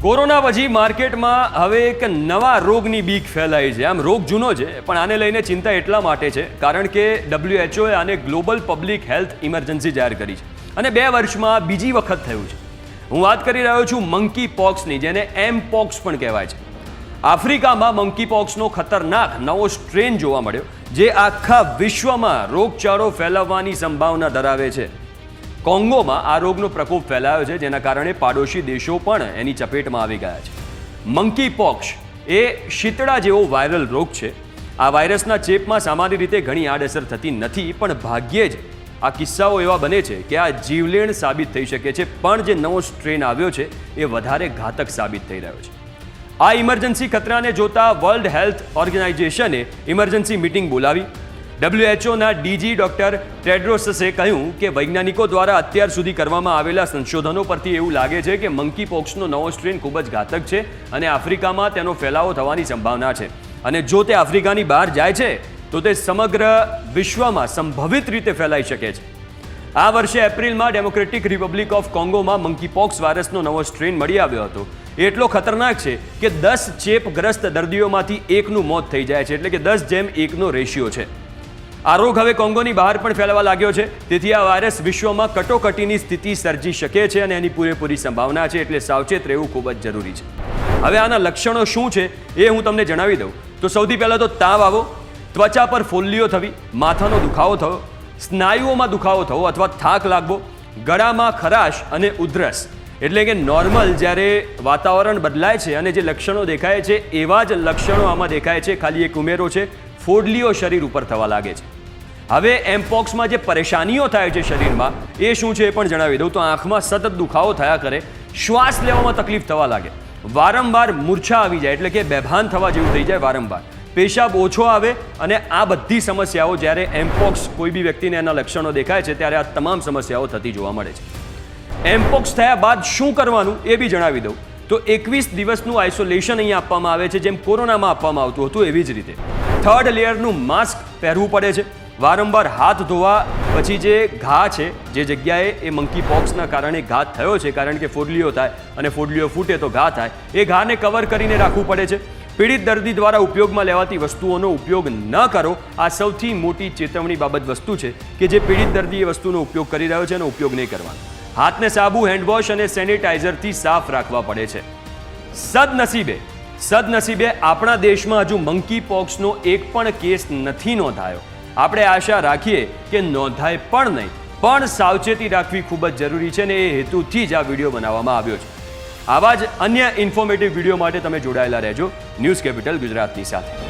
Corona પછી માર્કેટમાં હવે એક નવા રોગની બીક ફેલાઈ છે. આમ રોગ જૂનો છે, પણ આને લઈને ચિંતા એટલા માટે છે કારણ કે WHO આને ગ્લોબલ પબ્લિક હેલ્થ ઇમરજન્સી જાહેર કરી છે અને 2 વર્ષમાં બીજી વખત થયું છે. હું વાત કરી રહ્યો છું મંકી પોક્સની, જેને એમપોક્સ પણ કહેવાય છે. આફ્રિકામાં મંકી પોક્સનો ખતરનાક નવો સ્ટ્રેન જોવા મળ્યો, જે આખા વિશ્વમાં રોગચાળો ફેલાવવાની સંભાવના ધરાવે છે. કોંગોમાં આ રોગનો પ્રકોપ ફેલાયો છે, જેના કારણે પાડોશી દેશો પણ એની ચપેટમાં આવી ગયા છે. મંકી પોક્સ એ શીતળા જેવો વાયરલ રોગ છે. આ વાયરસના ચેપમાં સામાન્ય રીતે ઘણી આડઅસર થતી નથી, પણ ભાગ્યે જ આ કિસ્સાઓ એવા બને છે કે આ જીવલેણ સાબિત થઈ શકે છે. પણ જે નવો સ્ટ્રેન આવ્યો છે એ વધારે ઘાતક સાબિત થઈ રહ્યો છે. આ ઇમરજન્સી ખતરાને જોતા વર્લ્ડ હેલ્થ ઓર્ગેનાઇઝેશને ઇમરજન્સી મિટિંગ બોલાવી. WHOના DG ડોક્ટર ટેડ્રોસે કહ્યું કે વૈજ્ઞાનિકો દ્વારા અત્યાર સુધી કરવામાં આવેલા સંશોધનો પરથી એવું લાગે છે કે મંકી પોક્સનો નવો સ્ટ્રેન ખૂબ જ ઘાતક છે અને આફ્રિકામાં તેનો ફેલાવો થવાની સંભાવના છે. અને જો તે આફ્રિકાની બહાર જાય છે તો તે સમગ્ર વિશ્વમાં સંભવિત રીતે ફેલાઈ શકે છે. આ વર્ષે એપ્રિલમાં ડેમોક્રેટિક રિપબ્લિક ઓફ કોંગોમાં મંકી પોક્સ વાયરસનો નવો સ્ટ્રેન મળી આવ્યો હતો. એટલો ખતરનાક છે કે 10 ચેપગ્રસ્ત દર્દીઓમાંથી એકનું મોત થઈ જાય છે, એટલે કે 10:1નો રેશિયો છે. આ રોગ હવે કોંગોની બહાર પણ ફેલાવા લાગ્યો છે. તેથી આ વાયરસ વિશ્વમાં કટોકટીની સ્થિતિ સર્જી શકે છે અને એની પૂરેપૂરી સંભાવના છે, એટલે સાવચેત રહેવું ખૂબ જ જરૂરી છે. હવે આના લક્ષણો શું છે એ હું તમને જણાવી દઉં. તો સૌથી પહેલાં તો તાવ આવો, ત્વચા પર ફોલ્લીઓ થવી, માથાનો દુખાવો થવો, સ્નાયુઓમાં દુખાવો થવો અથવા થાક લાગવો, ગળામાં ખરાશ અને ઉધરસ. એટલે કે નોર્મલ જ્યારે વાતાવરણ બદલાય છે અને જે લક્ષણો દેખાય છે એવા જ લક્ષણો આમાં દેખાય છે, ખાલી એક ઉમેરો છે, ફોડલીઓ શરીર ઉપર થવા લાગે છે. હવે એમપોક્સમાં જે પરેશાનીઓ થાય છે શરીરમાં એ શું છે એ પણ જણાવી દઉં. તો આંખમાં સતત દુખાવો થયા કરે, શ્વાસ લેવામાં તકલીફ થવા લાગે, વારંવાર મૂર્છા આવી જાય, એટલે કે બેભાન થવા જેવું થઈ જાય વારંવાર, પેશાબ ઓછો આવે. અને આ બધી સમસ્યાઓ જ્યારે એમપોક્સ કોઈ બી વ્યક્તિને એના લક્ષણો દેખાય છે ત્યારે આ તમામ સમસ્યાઓ થતી જોવા મળે છે. એમપોક્સ થયા બાદ શું કરવાનું એ બી જણાવી દઉં. તો 21 દિવસનું આઇસોલેશન અહીંયા આપવામાં આવે છે, જેમ કોરોનામાં આપવામાં આવતું હતું એવી જ રીતે. 3rd લેયરનું માસ્ક પહેરવું પડે છે. વારંવાર હાથ ધોવા. પછી જે ઘા છે, જે જગ્યાએ એ મંકી પોક્સના કારણે ઘા થયો છે, કારણ કે ફોડલીઓ થાય અને ફોડલીઓ ફૂટે તો ઘા થાય, એ ઘાને કવર કરીને રાખવું પડે છે. પીડિત દર્દી દ્વારા ઉપયોગમાં લેવાતી વસ્તુઓનો ઉપયોગ ન કરો. આ સૌથી મોટી ચેતવણી બાબત વસ્તુ છે કે જે પીડિત દર્દી એ વસ્તુનો ઉપયોગ કરી રહ્યો છે એનો ઉપયોગ નહીં કરવાનો. હાથને સાબુ, હેન્ડવોશ અને સેનિટાઈઝરથી સાફ રાખવા પડે છે. સદનસીબે આપણા દેશમાં હજુ મંકી પોક્સનો એક પણ કેસ નથી નોંધાયો. આપણે આશા રાખીએ કે નોંધાય પણ નહીં, પણ સાવચેતી રાખવી ખૂબ જ જરૂરી છે અને એ હેતુથી જ આ વિડીયો બનાવવામાં આવ્યો છે. આવા જ અન્ય ઇન્ફોર્મેટિવ વિડીયો માટે તમે જોડાયેલા રહેજો ન્યૂઝ કેપિટલ ગુજરાતની સાથે.